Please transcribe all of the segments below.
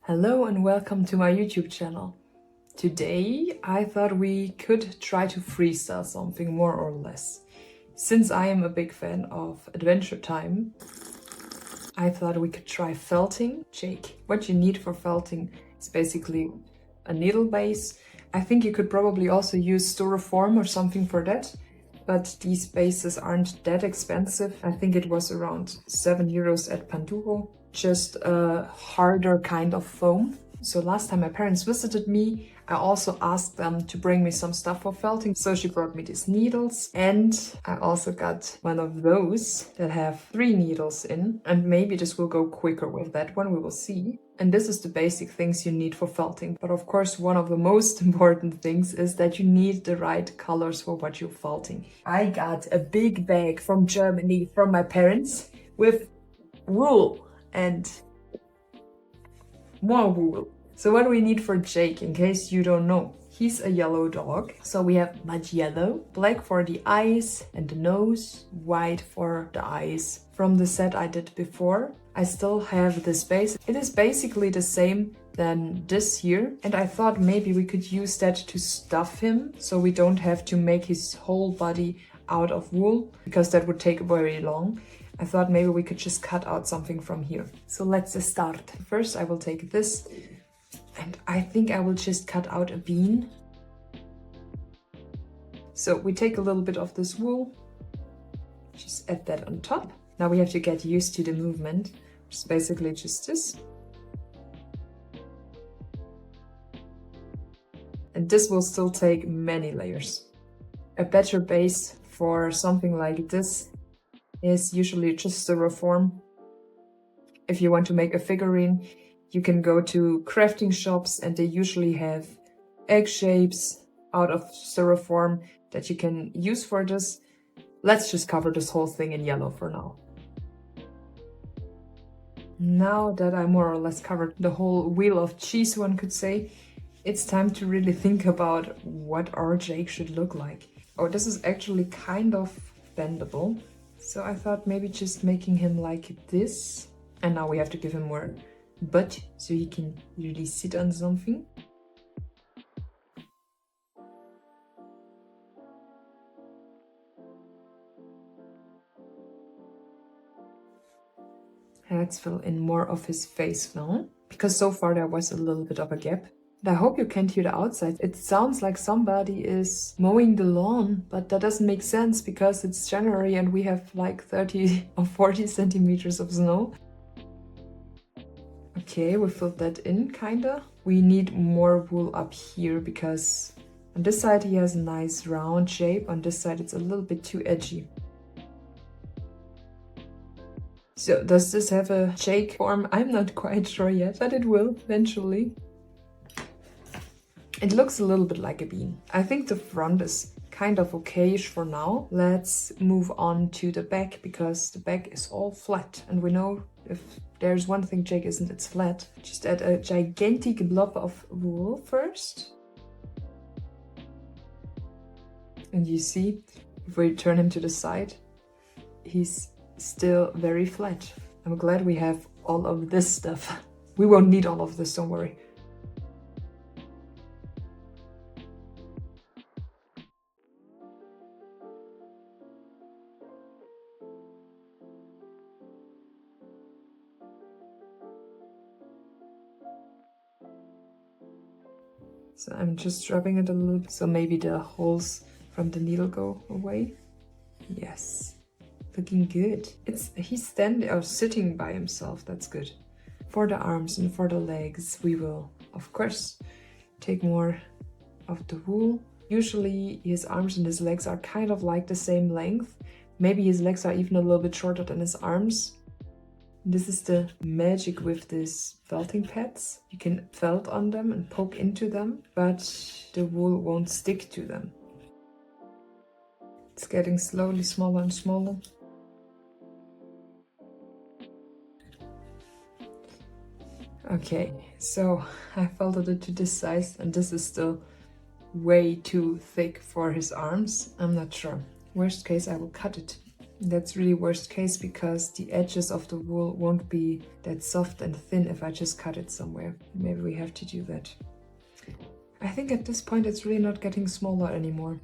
Hello and welcome to my YouTube channel. Today I thought we could try to freestyle something more or less. Since I am a big fan of Adventure Time, I thought we could try felting. Jake, what you need for felting is basically a needle base. I think you could probably also use styrofoam or something for that, but these bases aren't that expensive. I think it was around 7 euros at Panduro. Just a harder kind of foam. So last time my parents visited me, I also asked them to bring me some stuff for felting. So she brought me these needles, and I also got one of those that have 3 needles in, and maybe this will go quicker with that one, we will see. And this is the basic things you need for felting. But of course, one of the most important things is that you need the right colors for what you're felting. I got a big bag from Germany from my parents with wool and more wool. So what do we need for Jake, in case you don't know? He's a yellow dog. So we have much yellow, black for the eyes and the nose, white for the eyes. From the set I did before, I still have this base. It is basically the same than this here. And I thought maybe we could use that to stuff him, so we don't have to make his whole body out of wool, because that would take very long. I thought maybe we could just cut out something from here. So let's start. First I will take this, and I think I will just cut out a bean. So we take a little bit of this wool, just add that on top. Now we have to get used to the movement, which is basically just this. And this will still take many layers. A better base for something like this is usually just styrofoam. If you want to make a figurine, you can go to crafting shops, and they usually have egg shapes out of styrofoam that you can use for this. Let's just cover this whole thing in yellow for now. Now that I more or less covered the whole wheel of cheese, one could say, it's time to really think about what our Jake should look like. Oh, this is actually kind of bendable. So I thought maybe just making him like this. And now we have to give him more butt, so he can really sit on something. Let's fill in more of his face now, because so far there was a little bit of a gap. And I hope you can't hear the outside. It sounds like somebody is mowing the lawn, but that doesn't make sense because it's January and we have like 30 or 40 centimeters of snow. Okay, we filled that in, kinda. We need more wool up here because on this side he has a nice round shape. On this side it's a little bit too edgy. So does this have a Jake form? I'm not quite sure yet, but it will eventually. It looks a little bit like a bean. I think the front is kind of okayish for now. Let's move on to the back, because the back is all flat. And we know if there's one thing Jake isn't, it's flat. Just add a gigantic blob of wool first. And you see, if we turn him to the side, he's still very flat. I'm glad we have all of this stuff. We won't need all of this, don't worry. So I'm just rubbing it a little bit, so maybe the holes from the needle go away. Yes, looking good. He's standing or sitting by himself, that's good. For the arms and for the legs, we will, of course, take more of the wool. Usually his arms and his legs are kind of like the same length. Maybe his legs are even a little bit shorter than his arms. This is the magic with these felting pads. You can felt on them and poke into them, but the wool won't stick to them. It's getting slowly smaller and smaller. Okay, so I felted it to this size, and this is still way too thick for his arms. I'm not sure. Worst case, I will cut it. That's really worst case because the edges of the wool won't be that soft and thin if I just cut it somewhere. Maybe we have to do that. I think at this point it's really not getting smaller anymore.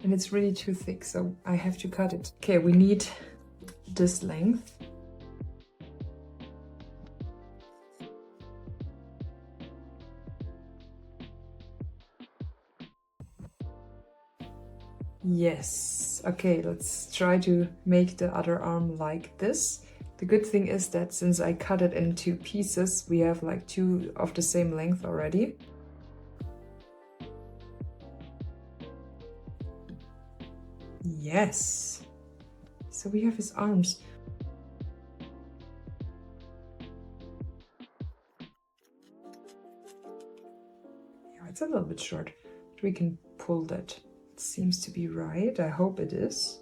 And it's really too thick, so I have to cut it. Okay, we need this length. Yes. Okay, let's try to make the other arm like this. The good thing is that since I cut it into pieces, we have like two of the same length already. Yes. So we have his arms. Yeah, it's a little bit short, but we can pull that. It seems to be right. I hope it is.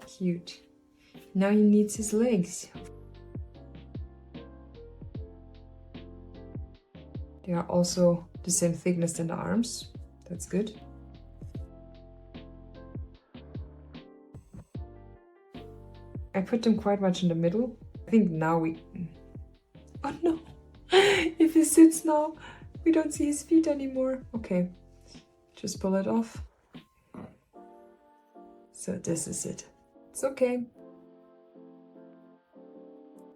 Cute. Now he needs his legs. They are also the same thickness than the arms. That's good. I put them quite much in the middle. I think now we... Oh no! If he sits now, we don't see his feet anymore. Okay, just pull it off. So this is it. It's okay.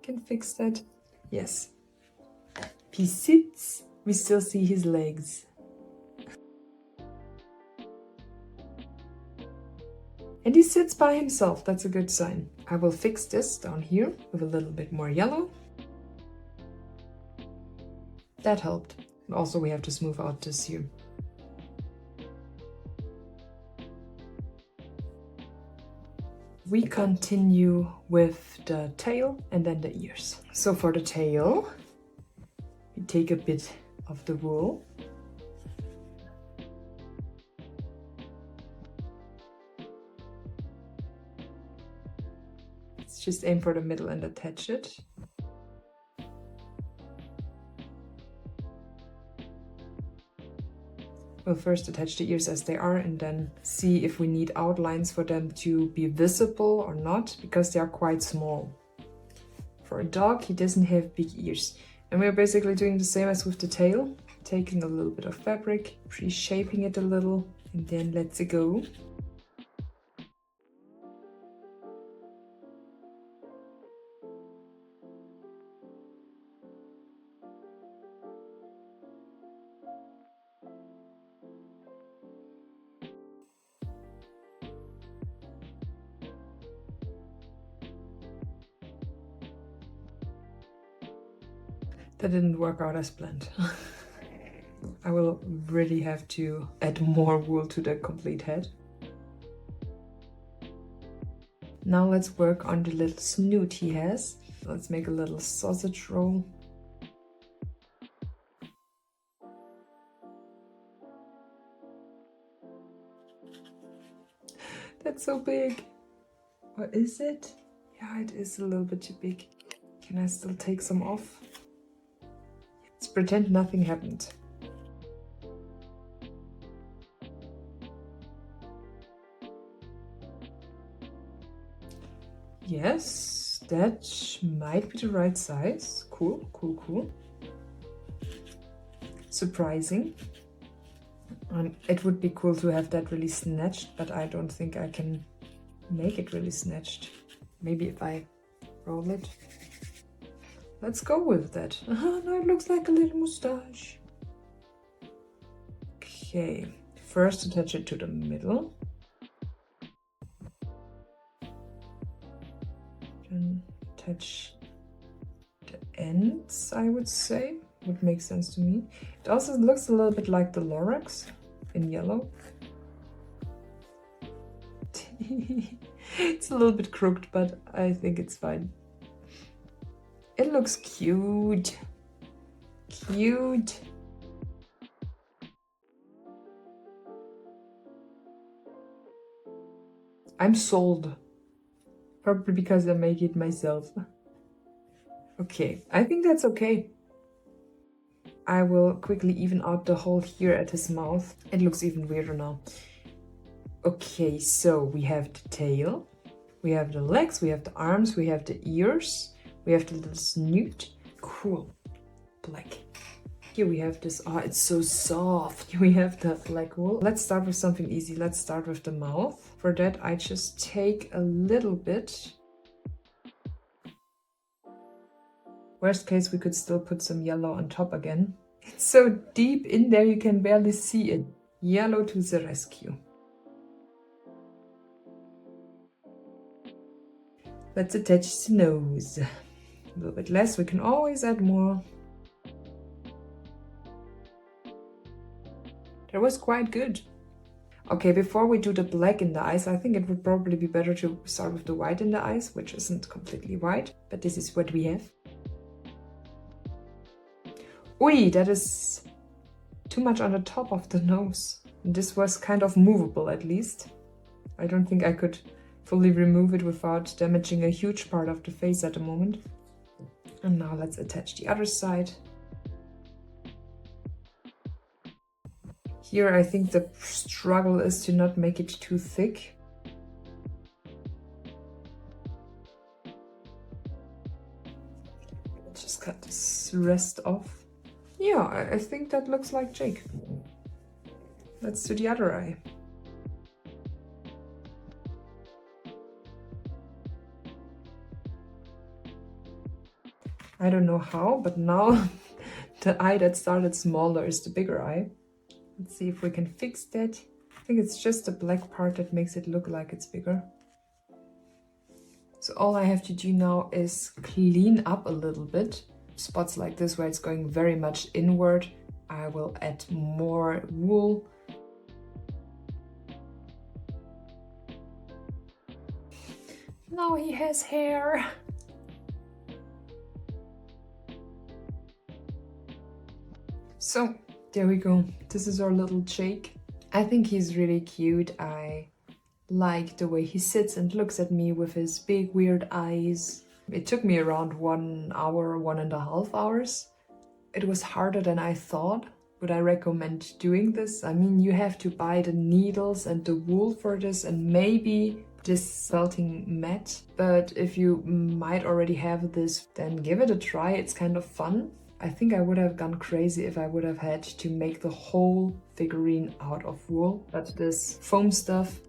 Can fix that. Yes. If he sits, we still see his legs. And he sits by himself. That's a good sign. I will fix this down here with a little bit more yellow. That helped. Also, we have to smooth out this here. We continue with the tail and then the ears. So for the tail, we take a bit of the wool. Let's just aim for the middle and attach it. We'll first attach the ears as they are and then see if we need outlines for them to be visible or not, because they are quite small. For a dog, he doesn't have big ears. And we're basically doing the same as with the tail, taking a little bit of fabric, reshaping it a little, and then let's go. That didn't work out as planned. I will really have to add more wool to the complete head. Now let's work on the little snoot he has. Let's make a little sausage roll. That's so big. Or is it? Yeah, it is a little bit too big. Can I still take some off? Let's pretend nothing happened. Yes, that might be the right size. Cool, cool, cool. Surprising. It would be cool to have that really snatched, but I don't think I can make it really snatched. Maybe if I roll it. Let's go with that. Now it looks like a little mustache. Okay, first attach it to the middle. Then attach the ends, I would say. Would make sense to me. It also looks a little bit like the Lorax in yellow. It's a little bit crooked, but I think it's fine. It looks cute. Cute. I'm sold. Probably because I make it myself. Okay, I think that's okay. I will quickly even out the hole here at his mouth. It looks even weirder now. Okay, so we have the tail, we have the legs, we have the arms, we have the ears, we have the little snoot. Cool. Black. Here we have this, oh, it's so soft. Here we have the black wool. Let's start with something easy. Let's start with the mouth. For that, I just take a little bit. Worst case, we could still put some yellow on top again. It's so deep in there, you can barely see it. Yellow to the rescue. Let's attach the nose. A little bit less, we can always add more. That was quite good. Okay, before we do the black in the eyes, I think it would probably be better to start with the white in the eyes, which isn't completely white, but this is what we have. Ui, that is too much on the top of the nose. This was kind of movable at least. I don't think I could fully remove it without damaging a huge part of the face at the moment. And now let's attach the other side. Here I think the struggle is to not make it too thick. Let's just cut this rest off. Yeah, I think that looks like Jake. Let's do the other eye. I don't know how, but now the eye that started smaller is the bigger eye. Let's see if we can fix that. I think it's just the black part that makes it look like it's bigger. So all I have to do now is clean up a little bit. Spots like this where it's going very much inward, I will add more wool. Now he has hair. So there we go. This is our little Jake. I think he's really cute. I like the way he sits and looks at me with his big weird eyes. It took me around 1 hour, 1.5 hours. It was harder than I thought. Would I recommend doing this? I mean, you have to buy the needles and the wool for this and maybe this felting mat. But if you might already have this, then give it a try. It's kind of fun. I think I would have gone crazy if I would have had to make the whole figurine out of wool. But this foam stuff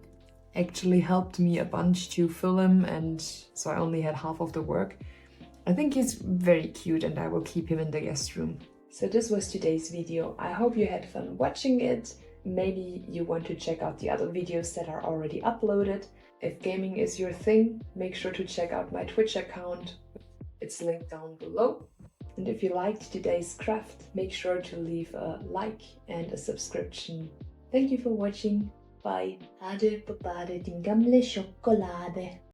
actually helped me a bunch to fill him, and so I only had half of the work. I think he's very cute and I will keep him in the guest room. So this was today's video. I hope you had fun watching it. Maybe you want to check out the other videos that are already uploaded. If gaming is your thing, make sure to check out my Twitch account. It's linked down below. And if you liked today's craft, make sure to leave a like and a subscription. Thank you for watching. Bye. Ha du på badet din gamle sjokolade.